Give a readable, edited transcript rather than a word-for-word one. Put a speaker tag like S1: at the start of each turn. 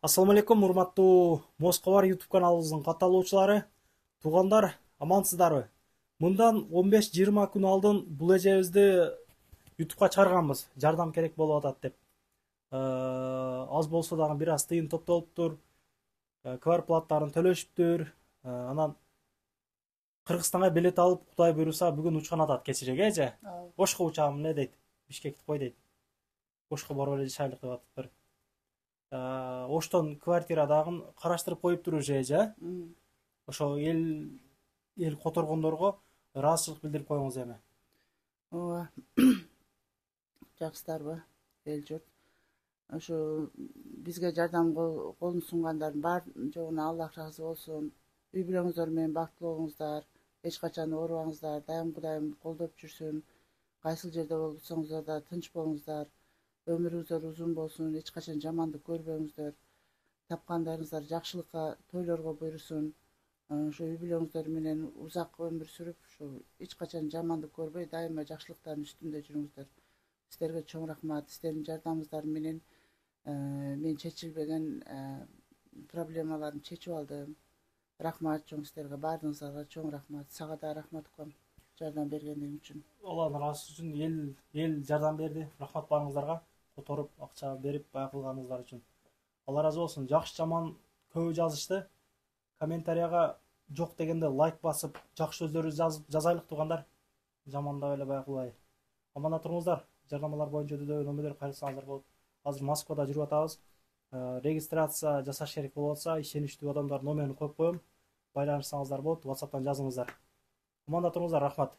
S1: Ассаламу алейкум, урматтуу Москвар YouTube каналыбыздын катталуучулары. Туугандар, амансыздарбы? Мындан 15-20 күн алдын бул эжебизди YouTubeга чыгарганбыз. Жардам керек болуп атат деп. Аз болсо дагы бир аз тыйын топтолуптур. Квартплаттарын төлөшүптүр. Анан Кыргызстанга билет алып, Кудай буйруса, бүгүн учкан атат кечиреге эже. Ошко учам, эмне дейт? Бишкекти кой дейт. Ошко барып эле жашайлык деп атыптыр. Оштон квартира дагы караштырып коюптур уже эже. Ошо эл которгондорго ыраазычылык билдирип коюңуз эми.
S2: Ооба. Жакшысыздарбы, эл журт. Ошо бизге жардам колун сунгандардын бар жогуна Аллах ыраазы болсун. Үй бүлөңүздөр менен бактылуу болуңуздар, эч качан оорубаңыздар, дайым Кудайым колдоп жүрсүн. Кайсыл жерде болсоңуздар да тынч болуңуздар. Өмүрүңүздөр узун болсун, эч качан жамандык көрбөңүздөр. Тапкандарыңыздар жакшылыкка, тойлорго буйрусун. Ошо үй бүлөңүздөр менен узак өмүр сүрүп, ошо эч качан жамандык көрбөй, дайыма жакшылыктардын үстүндө жүрүңүздөр. Сиздерге чоң рахмат. Сиздердин жардамыңыздар менен мен чечилбеген проблемаларымды чечип алдым. Рахмат чоң сиздерге, баарыңыздарга чоң рахмат. Сага да рахмат укам, жардам бергениң үчүн.
S1: Алланын ыраазы үчүн эл жардам берди. Рахмат баарыңыздарга. Которуп, акча берип, бая кылганыңыздар үчүн. Алла ыраазы болсун. Жакшы жаман көбү жазышты. Комментарияга жок дегенде лайк басып, жакшы сөздөрү жазайлык туугандар. Жамандап эле бая кылбай. Аманда туруңуздар. Жардамалар боюнча өтүүдө номерлер кайрылсаңыздар болот. Азыр Москвада жүрүп атабыз. Регистрация жасаш керек болуп атса, ишеничтүү адамдардын номерин коюп коем. Байланышсаңыздар болот, WhatsApp'тан жазыңыздар. Аманда туруңуздар, рахмат.